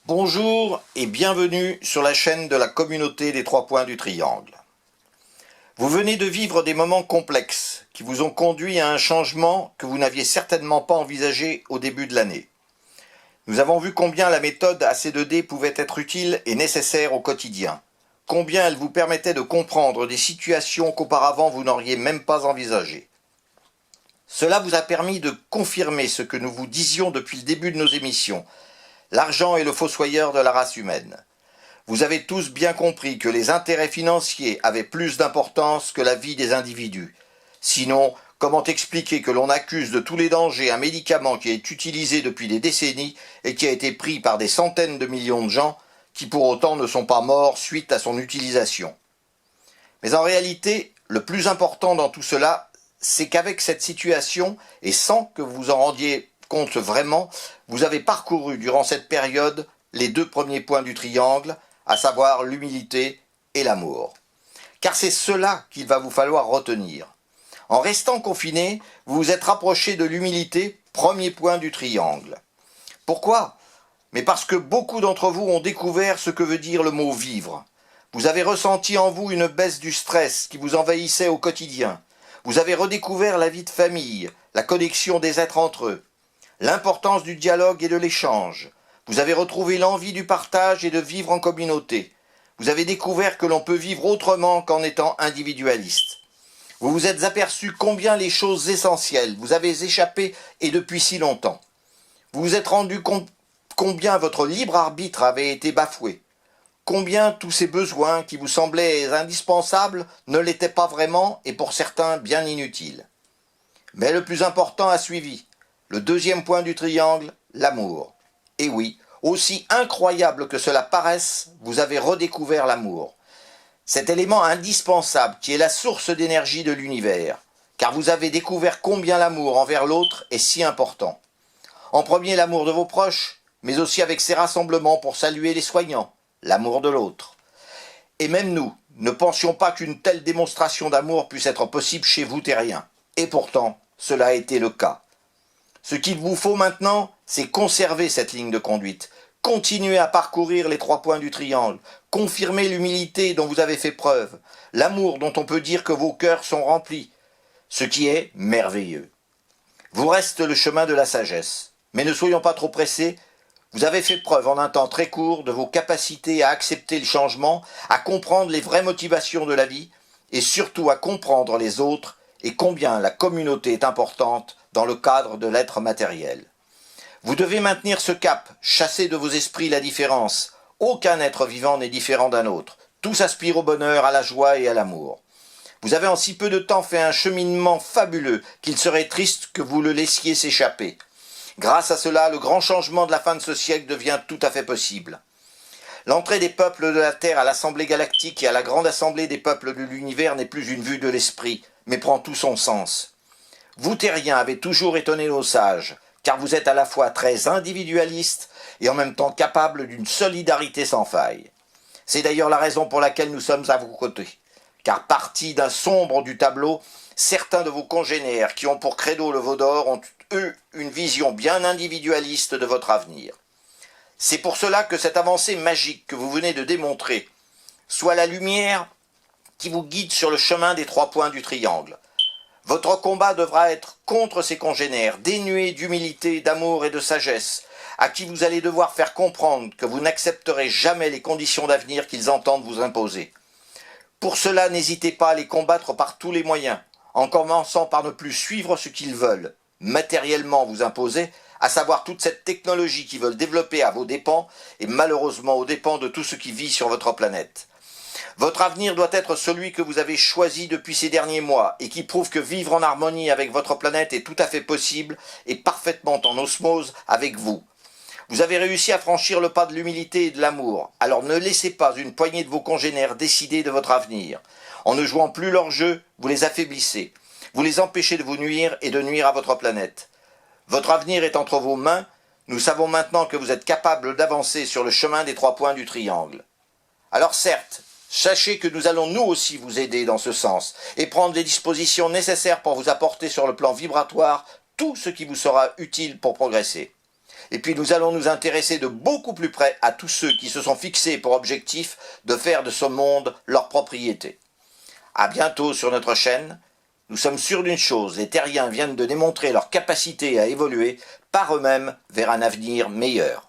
Bonjour et bienvenue sur la chaîne de la communauté des trois points du triangle. Vous venez de vivre des moments complexes qui vous ont conduit à un changement que vous n'aviez certainement pas envisagé au début de l'année. Nous avons vu combien la méthode AC2D pouvait être utile et nécessaire au quotidien, combien elle vous permettait de comprendre des situations qu'auparavant vous n'auriez même pas envisagées. Cela vous a permis de confirmer ce que nous vous disions depuis le début de nos émissions. L'argent est le fossoyeur de la race humaine. Vous avez tous bien compris que les intérêts financiers avaient plus d'importance que la vie des individus. Sinon, comment expliquer que l'on accuse de tous les dangers un médicament qui est utilisé depuis des décennies et qui a été pris par des centaines de millions de gens qui pour autant ne sont pas morts suite à son utilisation? Mais en réalité, le plus important dans tout cela, c'est qu'avec cette situation, et sans que vous en rendiez compte vraiment, vous avez parcouru durant cette période les deux premiers points du triangle, à savoir l'humilité et l'amour. Car c'est cela qu'il va vous falloir retenir. En restant confiné, vous vous êtes rapproché de l'humilité, premier point du triangle. Pourquoi? Mais parce que beaucoup d'entre vous ont découvert ce que veut dire le mot vivre. Vous avez ressenti en vous une baisse du stress qui vous envahissait au quotidien. Vous avez redécouvert la vie de famille, la connexion des êtres entre eux, l'importance du dialogue et de l'échange. Vous avez retrouvé l'envie du partage et de vivre en communauté. Vous avez découvert que l'on peut vivre autrement qu'en étant individualiste. Vous vous êtes aperçu combien les choses essentielles vous avez échappé et depuis si longtemps. Vous vous êtes rendu compte combien votre libre arbitre avait été bafoué. Combien tous ces besoins qui vous semblaient indispensables ne l'étaient pas vraiment et pour certains bien inutiles. Mais le plus important a suivi. Le deuxième point du triangle, l'amour. Et oui, aussi incroyable que cela paraisse, vous avez redécouvert l'amour. Cet élément indispensable qui est la source d'énergie de l'univers, car vous avez découvert combien l'amour envers l'autre est si important. En premier, l'amour de vos proches, mais aussi avec ces rassemblements pour saluer les soignants, l'amour de l'autre. Et même nous, ne pensions pas qu'une telle démonstration d'amour puisse être possible chez vous terriens. Et pourtant, cela a été le cas. Ce qu'il vous faut maintenant, c'est conserver cette ligne de conduite, continuer à parcourir les trois points du triangle, confirmer l'humilité dont vous avez fait preuve, l'amour dont on peut dire que vos cœurs sont remplis, ce qui est merveilleux. Vous reste le chemin de la sagesse, mais ne soyons pas trop pressés. Vous avez fait preuve en un temps très court de vos capacités à accepter le changement, à comprendre les vraies motivations de la vie et surtout à comprendre les autres et combien la communauté est importante dans le cadre de l'être matériel. Vous devez maintenir ce cap, chasser de vos esprits la différence. Aucun être vivant n'est différent d'un autre. Tous aspirent au bonheur, à la joie et à l'amour. Vous avez en si peu de temps fait un cheminement fabuleux qu'il serait triste que vous le laissiez s'échapper. Grâce à cela, le grand changement de la fin de ce siècle devient tout à fait possible. L'entrée des peuples de la Terre à l'Assemblée galactique et à la Grande Assemblée des peuples de l'univers n'est plus une vue de l'esprit, mais prend tout son sens. Vous, terriens, avez toujours étonné nos sages, car vous êtes à la fois très individualiste et en même temps capable d'une solidarité sans faille. C'est d'ailleurs la raison pour laquelle nous sommes à vos côtés, car partis d'un sombre du tableau, certains de vos congénères qui ont pour credo le veau d'or ont eu une vision bien individualiste de votre avenir. C'est pour cela que cette avancée magique que vous venez de démontrer soit la lumière qui vous guide sur le chemin des trois points du triangle. Votre combat devra être contre ces congénères, dénués d'humilité, d'amour et de sagesse, à qui vous allez devoir faire comprendre que vous n'accepterez jamais les conditions d'avenir qu'ils entendent vous imposer. Pour cela, n'hésitez pas à les combattre par tous les moyens, en commençant par ne plus suivre ce qu'ils veulent, matériellement vous imposer, à savoir toute cette technologie qu'ils veulent développer à vos dépens et malheureusement aux dépens de tout ce qui vit sur votre planète. Votre avenir doit être celui que vous avez choisi depuis ces derniers mois et qui prouve que vivre en harmonie avec votre planète est tout à fait possible et parfaitement en osmose avec vous. Vous avez réussi à franchir le pas de l'humilité et de l'amour, alors ne laissez pas une poignée de vos congénères décider de votre avenir. En ne jouant plus leur jeu, vous les affaiblissez. Vous les empêchez de vous nuire et de nuire à votre planète. Votre avenir est entre vos mains. Nous savons maintenant que vous êtes capable d'avancer sur le chemin des trois points du triangle. Alors certes, sachez que nous allons nous aussi vous aider dans ce sens et prendre les dispositions nécessaires pour vous apporter sur le plan vibratoire tout ce qui vous sera utile pour progresser. Et puis nous allons nous intéresser de beaucoup plus près à tous ceux qui se sont fixés pour objectif de faire de ce monde leur propriété. À bientôt sur notre chaîne. Nous sommes sûrs d'une chose, les terriens viennent de démontrer leur capacité à évoluer par eux-mêmes vers un avenir meilleur.